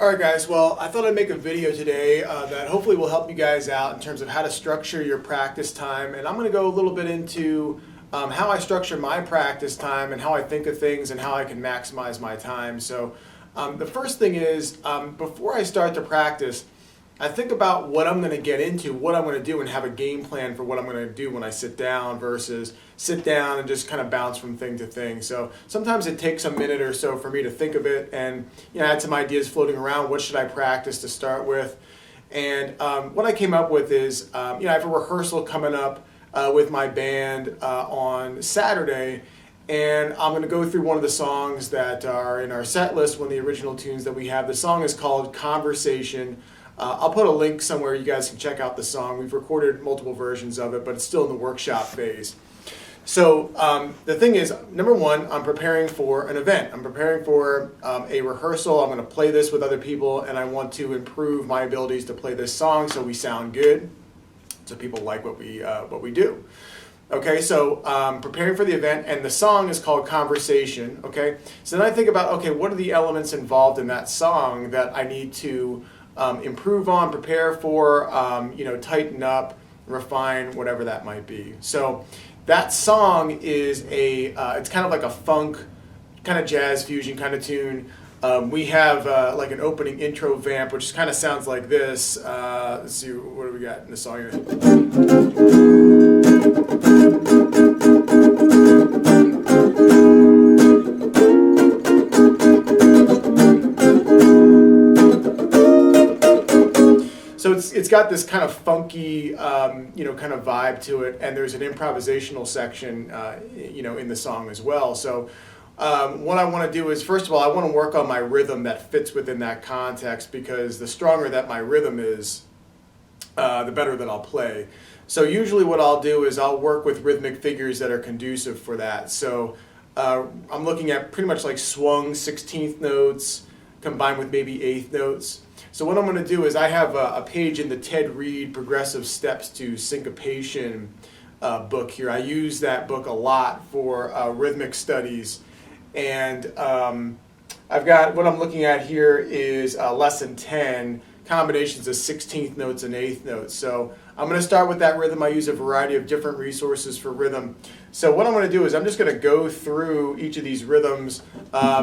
Alright guys, well I thought I'd make a video today that hopefully will help you guys out in terms of how to structure your practice time, and I'm going to go a little bit into how I structure my practice time and how I think of things and how I can maximize my time. So the first thing is, before I start to practice, I think about what I'm going to get into, what I'm going to do, and have a game plan for what I'm going to do when I sit down versus sit down and just kind of bounce from thing to thing. So sometimes it takes a minute or so for me to think of it and I had some ideas floating around. What should I practice to start with? And what I came up with is, I have a rehearsal coming up with my band on Saturday, and I'm going to go through one of the songs that are in our set list, one of the original tunes that we have. The song is called Conversation. I'll put a link somewhere you guys can check out the song. We've recorded multiple versions of it, but it's still in the workshop phase. So the thing is, number one, I'm preparing for an event. I'm preparing for a rehearsal. I'm going to play this with other people, and I want to improve my abilities to play this song so we sound good, so people like what we do. Okay, so preparing for the event, and the song is called Conversation. Okay, so then I think about, okay, what are the elements involved in that song that I need to improve on, prepare for, tighten up, refine, whatever that might be. So that song is it's kind of like a funk, kind of jazz fusion kind of tune. We have like an opening intro vamp, which kind of sounds like this. Let's see, what do we got in the song here? So it's got this kind of funky, kind of vibe to it, and there's an improvisational section, in the song as well. So what I want to do is, first of all, I want to work on my rhythm that fits within that context, because the stronger that my rhythm is, the better that I'll play. So usually what I'll do is I'll work with rhythmic figures that are conducive for that. So I'm looking at pretty much like swung 16th notes combined with maybe 8th notes. So what I'm going to do is I have a page in the Ted Reed Progressive Steps to Syncopation book here. I use that book a lot for rhythmic studies, and I've got, what I'm looking at here is lesson 10, combinations of 16th notes and 8th notes. So I'm going to start with that rhythm. I use a variety of different resources for rhythm. So what I'm going to do is I'm just going to go through each of these rhythms,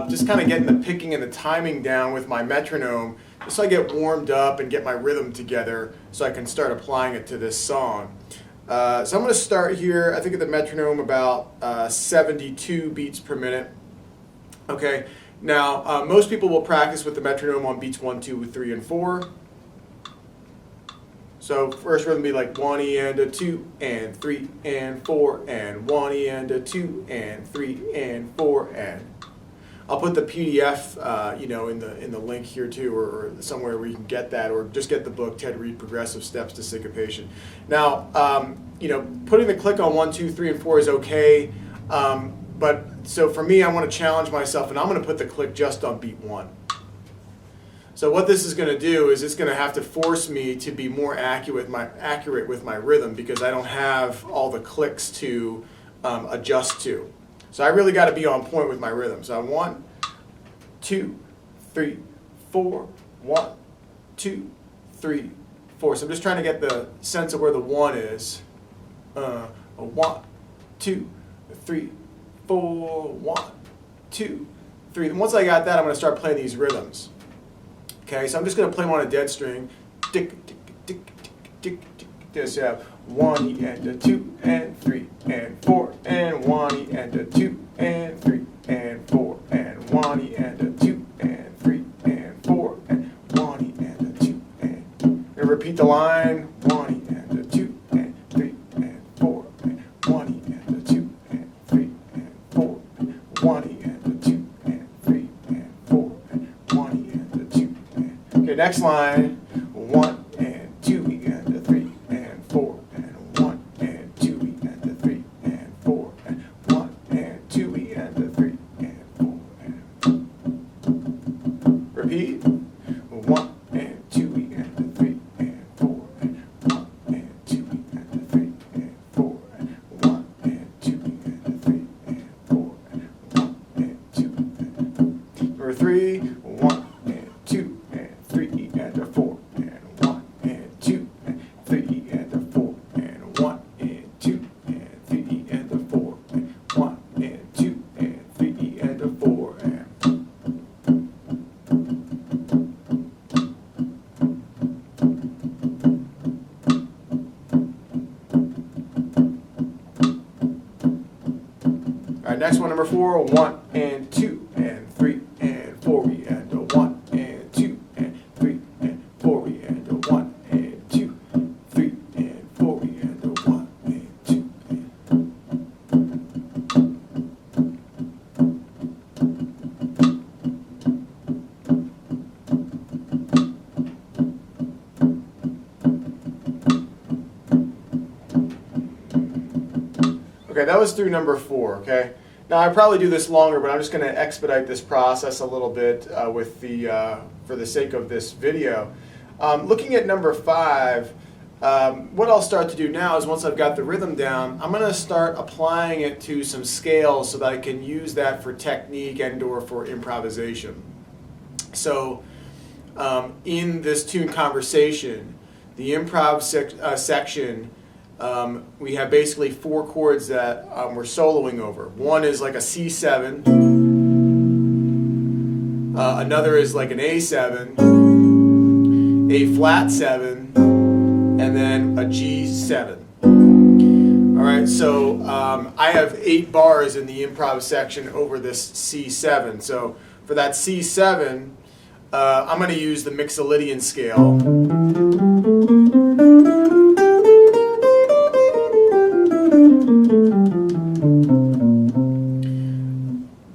just kind of getting the picking and the timing down with my metronome, just so I get warmed up and get my rhythm together so I can start applying it to this song. So I'm going to start here, I think at the metronome about 72 beats per minute. Okay, now most people will practice with the metronome on beats 1, 2, 3, and 4. So first rhythm will be like 1 and a 2 and 3 and 4 and 1 and a 2 and 3 and 4 and. I'll put the PDF, in the link here too, or somewhere where you can get that, or just get the book Ted Reed Progressive Steps to Syncopation. Now, putting the click on 1, 2, 3, and 4 is okay, but so for me, I want to challenge myself, and I'm going to put the click just on beat 1. So what this is going to do is it's going to have to force me to be more accurate with my rhythm, because I don't have all the clicks to adjust to. So I really got to be on point with my rhythm. So 1, 2, 3, 4, 1, 2, 3, 4. So I'm just trying to get the sense of where the 1 is. 1, 2, 3, 4, 1, 2, 3. And once I got that, I'm going to start playing these rhythms. Okay, so I'm just going to play them on a dead string. Tick, tick, tick, tick, tick, tick. This, you have 1 and a 2 and 3 and 4 and 1 and a 2 and 3 and 4 and 1 and a 2 and 3 and 4 and 1 and a 2 and repeat the line. 1 and a 2 and 3 and 4 and 1 and a 2 and 3 and 4 and 1 and a 2 and 3 and 4 and 1 and a 2 and. Okay, next line. 1 and 2 and a 3 and 4 and 1 and 2 and a 3 and 4 and 1 and 2 and a 3 and 4 and. Repeat. 1 and 2 and a 3 and 4 and 1 and 2 and a 3 and 4 and 1 and 2 and a 3 and 4 and 1 and 2 and. Number 3. 1 and 2 and number 4, 1 and 2 and 3 and 4, we end a 1 and 2 and 3 and 4, we end a 1 and 2, 3 and 4, we end a 1 and 2 and... Okay, that was through number 4, okay? Now I probably do this longer, but I'm just going to expedite this process a little bit with for the sake of this video. Looking at number 5, what I'll start to do now is once I've got the rhythm down, I'm going to start applying it to some scales so that I can use that for technique and or for improvisation. So in this tune conversation, the improv section, we have basically 4 chords that we're soloing over. One is like a C7, another is like an A7, a flat 7, and then a G7. Alright, so I have 8 bars in the improv section over this C7. So for that C7, I'm going to use the Mixolydian scale.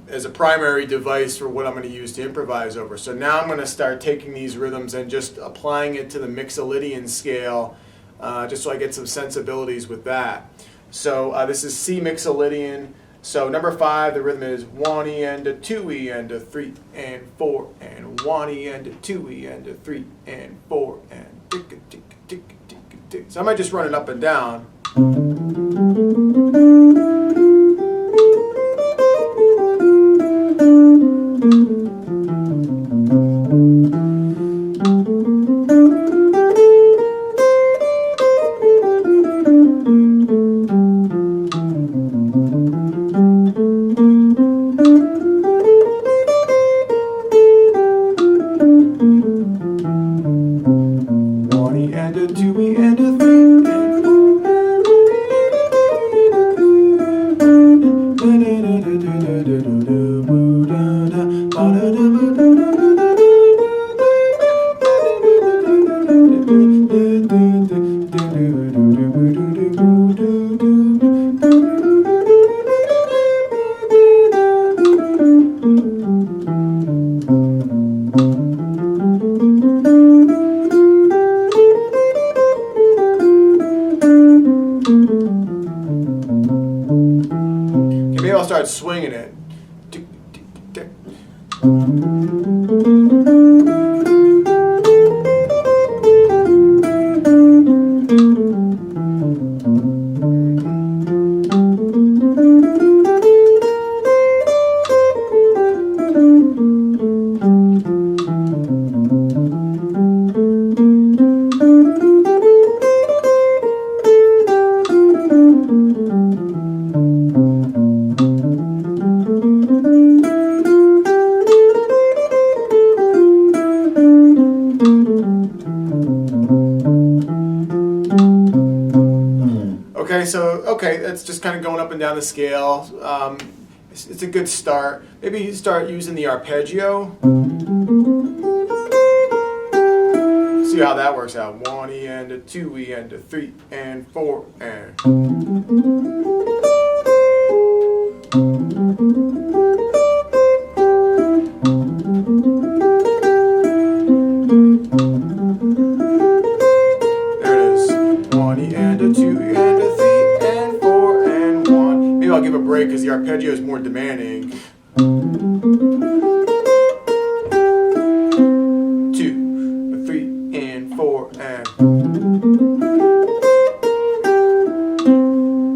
As a primary device for what I'm going to use to improvise over. So now I'm going to start taking these rhythms and just applying it to the Mixolydian scale, just so I get some sensibilities with that. So this is C Mixolydian. So number 5, the rhythm is 1E and a 2E and a 3 and 4 and 1E and a 2E and a 3 and 4 and tick tick tick tick tick. So I might just run it up and down. Maybe I'll start swinging it. Okay, that's just kind of going up and down the scale. It's a good start. Maybe you start using the arpeggio. See how that works out. 1E and a 2E and a 3 and 4 and... There it is. 1E and a 2E and a 3 and 4 and 1. Maybe I'll give a break because the arpeggio is more demanding. 2, 3 and 4 and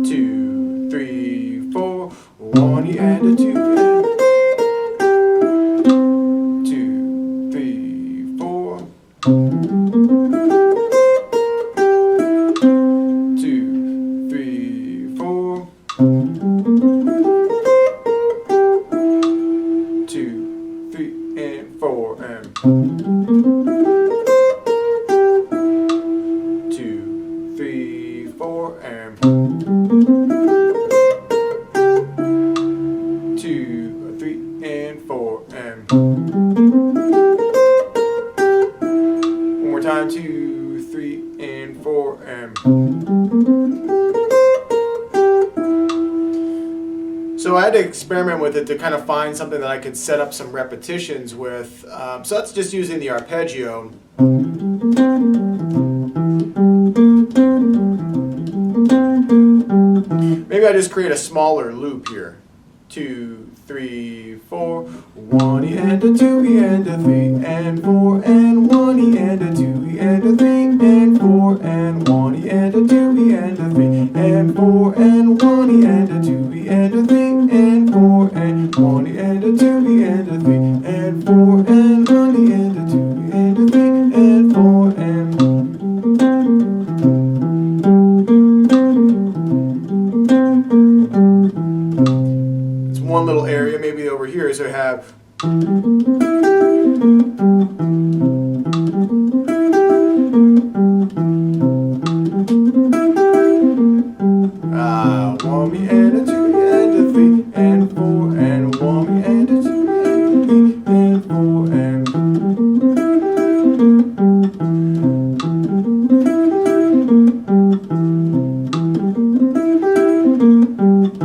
2, 3, 4. 1E and a 2 and 2, 3, 4. 2, 3, 4. 2, 3 and 4 and 2, 3, 4 and 2, to experiment with it to kind of find something that I could set up some repetitions with. So that's just using the arpeggio. Maybe I just create a smaller loop here. 2, 3, 4, 1 E and a 2 E and a 3 and 4 and 1 E and a 2 E and a 3 and 4 and 1 E and a 2 E and a 3 and 4 and 1 E and a 2 E and a 3 and 4 and 1 E and a 2 E and a 3 and 4 and 1 E and a 2 E and a 3 and 4 and one little area, maybe over here, so I have 1 E and a 2 E and a 3 and 4 and 1 E and a 2 E and 3 and 4 and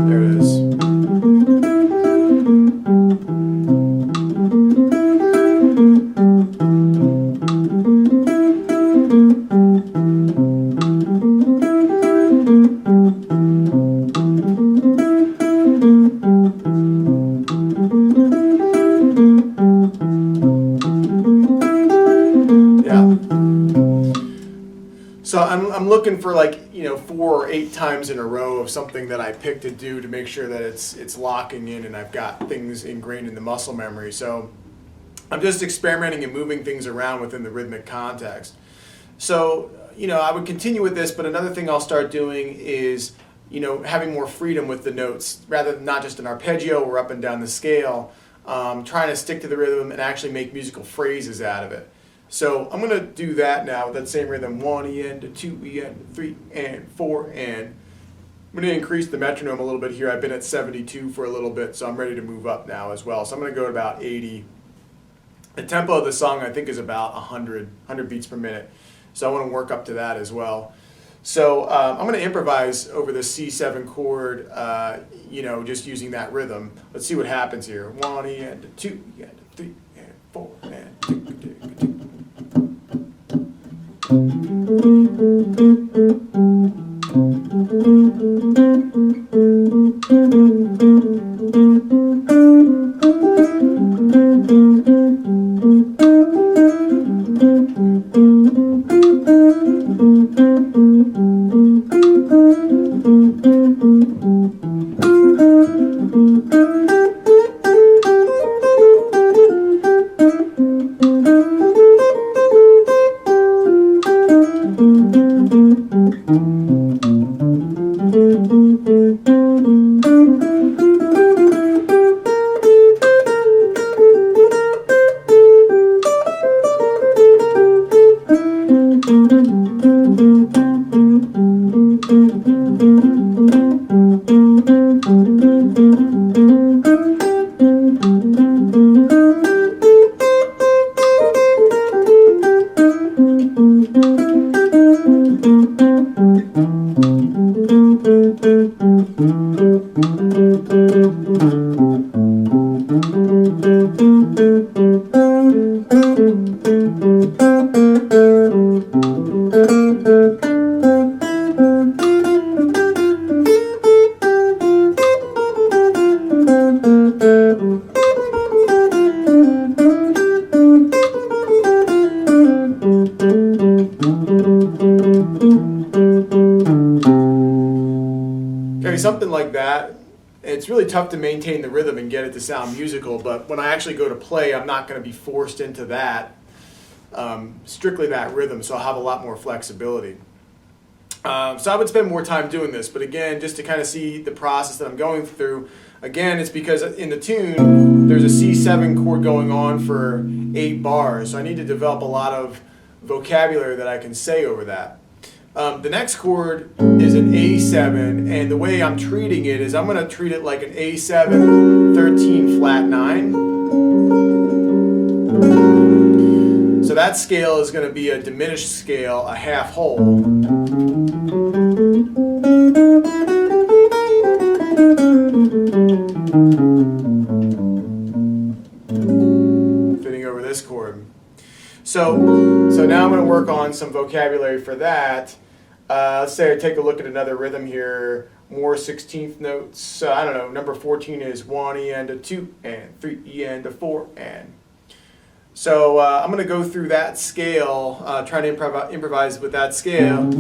there it is. So I'm looking for, like, 4 or 8 times in a row of something that I pick to do to make sure that it's locking in and I've got things ingrained in the muscle memory. So I'm just experimenting and moving things around within the rhythmic context. So, I would continue with this, but another thing I'll start doing is, having more freedom with the notes, rather than not just an arpeggio or up and down the scale, trying to stick to the rhythm and actually make musical phrases out of it. So I'm going to do that now with that same rhythm. 1 E and a 2 E and a 3 and 4 and I'm going to increase the metronome a little bit here. I've been at 72 for a little bit, so I'm ready to move up now as well. So I'm going to go to about 80. The tempo of the song, I think, is about 100 beats per minute. So I want to work up to that as well. So I'm going to improvise over the C7 chord, just using that rhythm. Let's see what happens here. 1 E and a 2 E and a 3 and 4 and 2. Something like that. It's really tough to maintain the rhythm and get it to sound musical, but when I actually go to play, I'm not going to be forced into that, strictly that rhythm, so I'll have a lot more flexibility. So I would spend more time doing this, but again, just to kind of see the process that I'm going through, again, it's because in the tune, there's a C7 chord going on for 8 bars, so I need to develop a lot of vocabulary that I can say over that. The next chord is an A7, and the way I'm treating it is I'm going to treat it like an A7 13 flat 9. So that scale is going to be a diminished scale, a half whole. this chord. So now I'm going to work on some vocabulary for that. Let's say I take a look at another rhythm here, more 16th notes. I don't know, number 14 is 1 E and a 2 and 3 E and a 4 and. So I'm going to go through that scale, trying to improvise with that scale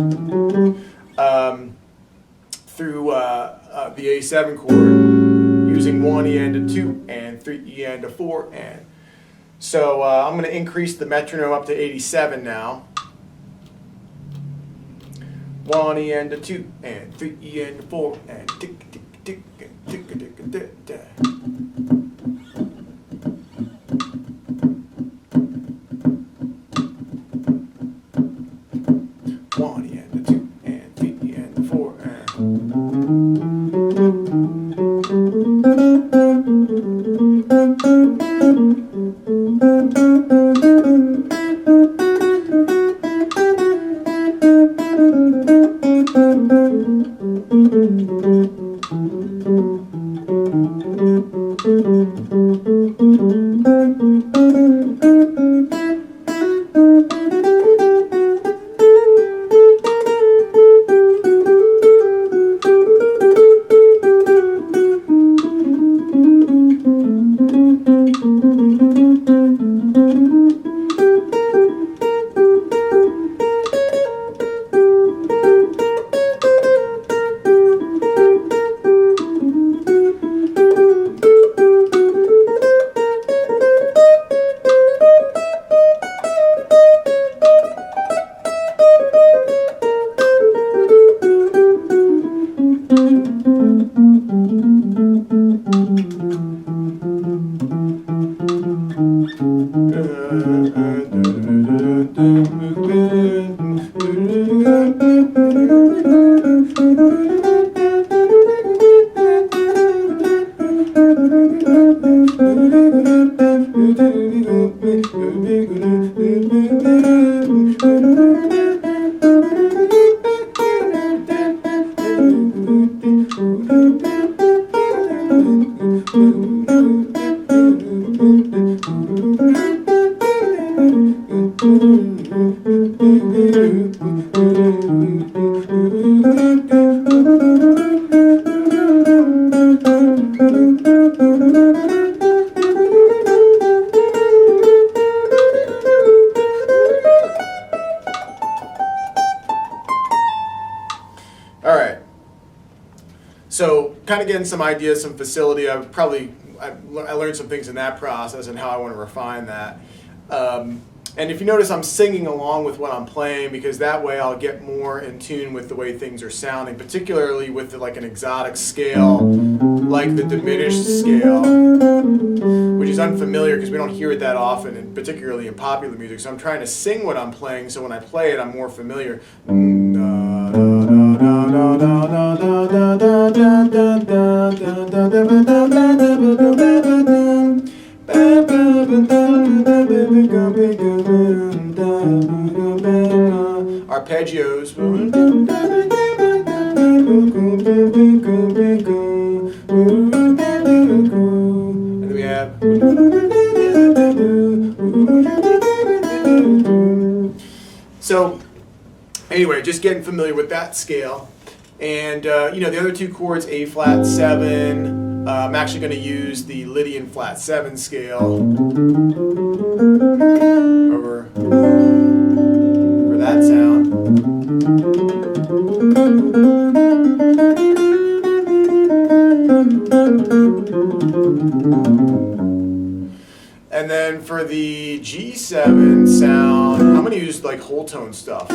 through the A7 chord, using 1 E and a 2 and 3 E and a 4 and. So I'm going to increase the metronome up to 87 now. 1 E and a 2 and 3 E and a 4 and tick tick tick and tick tick tick tick. 1 E and a 2 and 3 E and a 4 and. All right. So kind of getting some ideas, some facility. I learned some things in that process and how I want to refine that. And if you notice, I'm singing along with what I'm playing, because that way I'll get more in tune with the way things are sounding, particularly with like an exotic scale, like the diminished scale, which is unfamiliar because we don't hear it that often, and particularly in popular music. So I'm trying to sing what I'm playing, so when I play it, I'm more familiar. Arpeggios. And then we have. So, anyway, just getting familiar with that scale. And, you know, the other two chords, A flat 7, I'm actually going to use the Lydian flat 7 scale over for that sound. And then for the G7 sound, I'm going to use like whole tone stuff.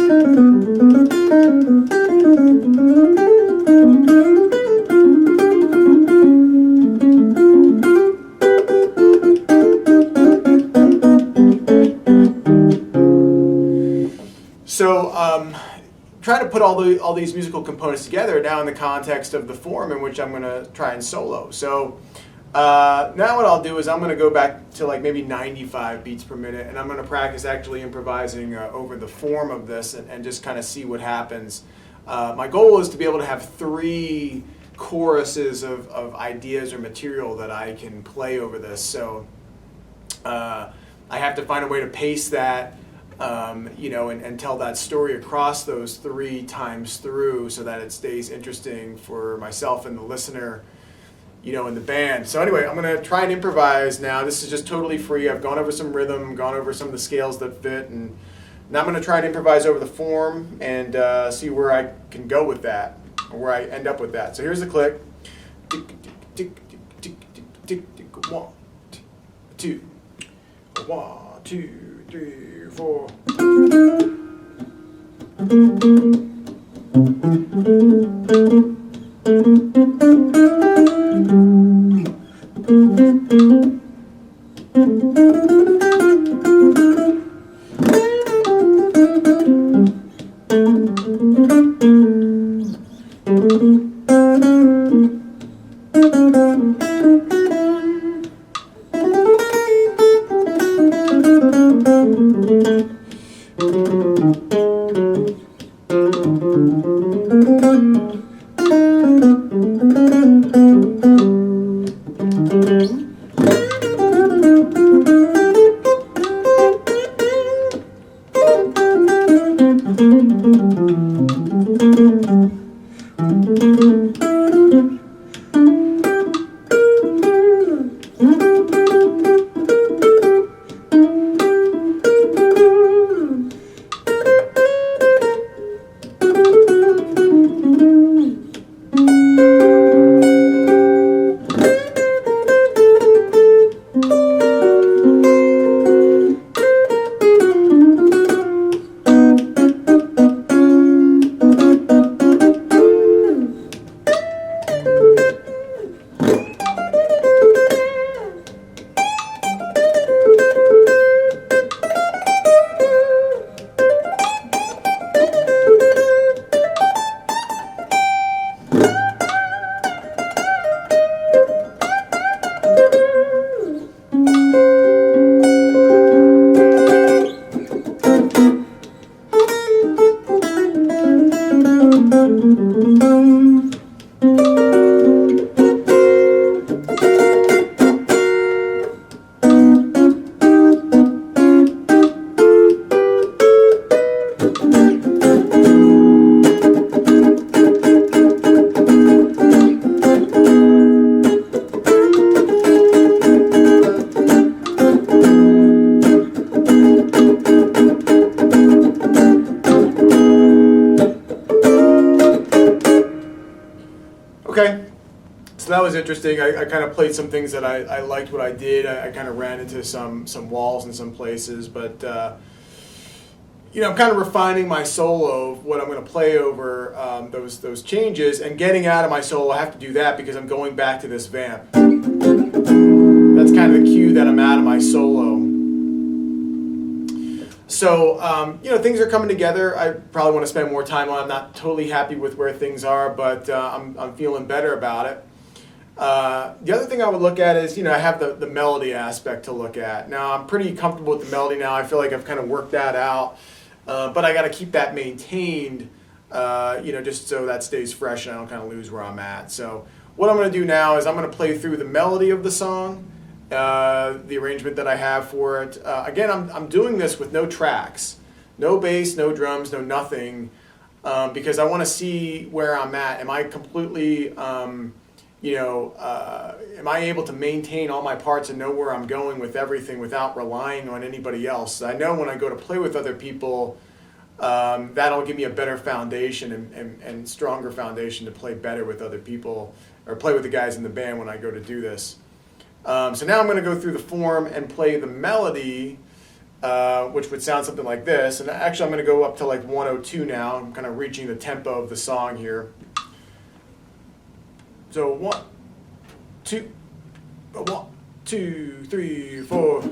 So try to put all these musical components together now in the context of the form in which I'm going to try and solo. So now what I'll do is I'm going to go back to like maybe 95 beats per minute, and I'm going to practice actually improvising over the form of this and just kind of see what happens. My goal is to be able to have 3 choruses of ideas or material that I can play over this. So I have to find a way to pace that, you know, and tell that story across those 3 times through so that it stays interesting for myself and the listener, you know, in the band. So anyway, I'm going to try and improvise now. This is just totally free. I've gone over some rhythm, gone over some of the scales that fit, and now I'm going to try and improvise over the form and see where I can go with that, or where I end up with that. So here's the click. Tick, tick, tick, tick, tick, tick, tick, 1, 2, 1, 2, 3, 4. Okay, so that was interesting. I kind of played some things that I liked what I did. I kind of ran into some walls in some places, but you know, I'm kind of refining my solo of what I'm going to play over those changes, and getting out of my solo. I have to do that because I'm going back to this vamp. That's kind of the cue that I'm out of my solo. So, you know, things are coming together. I probably want to spend more time on it. I'm not totally happy with where things are, but I'm feeling better about it. The other thing I would look at is, you know, I have the melody aspect to look at. Now, I'm pretty comfortable with the melody now. I feel like I've kind of worked that out, but I got to keep that maintained, you know, just so that stays fresh and I don't kind of lose where I'm at. So what I'm going to do now is I'm going to play through the melody of the song, the arrangement that I have for it. Again, I'm doing this with no tracks, no bass, no drums, no nothing, because I want to see where I'm at. Am I completely, you know, am I able to maintain all my parts and know where I'm going with everything without relying on anybody else? I know when I go to play with other people, that'll give me a better foundation and stronger foundation to play better with other people, or play with the guys in the band when I go to do this. So now I'm going to go through the form and play the melody, which would sound something like this. And actually I'm going to go up to like 102 now. I'm kind of reaching the tempo of the song here. So 1, 2, 1, 2, 3, 4.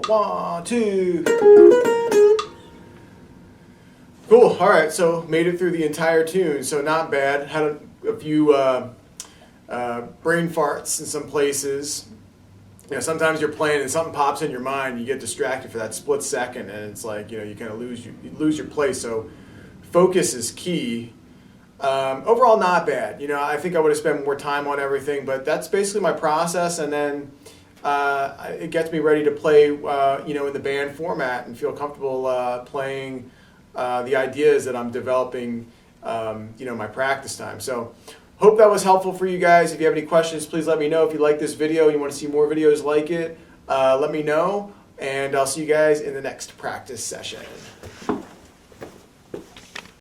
1, 2. Cool. All right. So made it through the entire tune. So not bad. Had a few brain farts in some places. You know, sometimes you're playing and something pops in your mind. You get distracted for that split second, and it's like, you know, you kind of lose your place. So focus is key. Overall, not bad. You know, I think I would have spent more time on everything, but that's basically my process. And then it gets me ready to play, you know, in the band format and feel comfortable playing the ideas that I'm developing, you know, my practice time. So hope that was helpful for you guys. If you have any questions, please let me know. If you like this video and you want to see more videos like it, let me know. And I'll see you guys in the next practice session.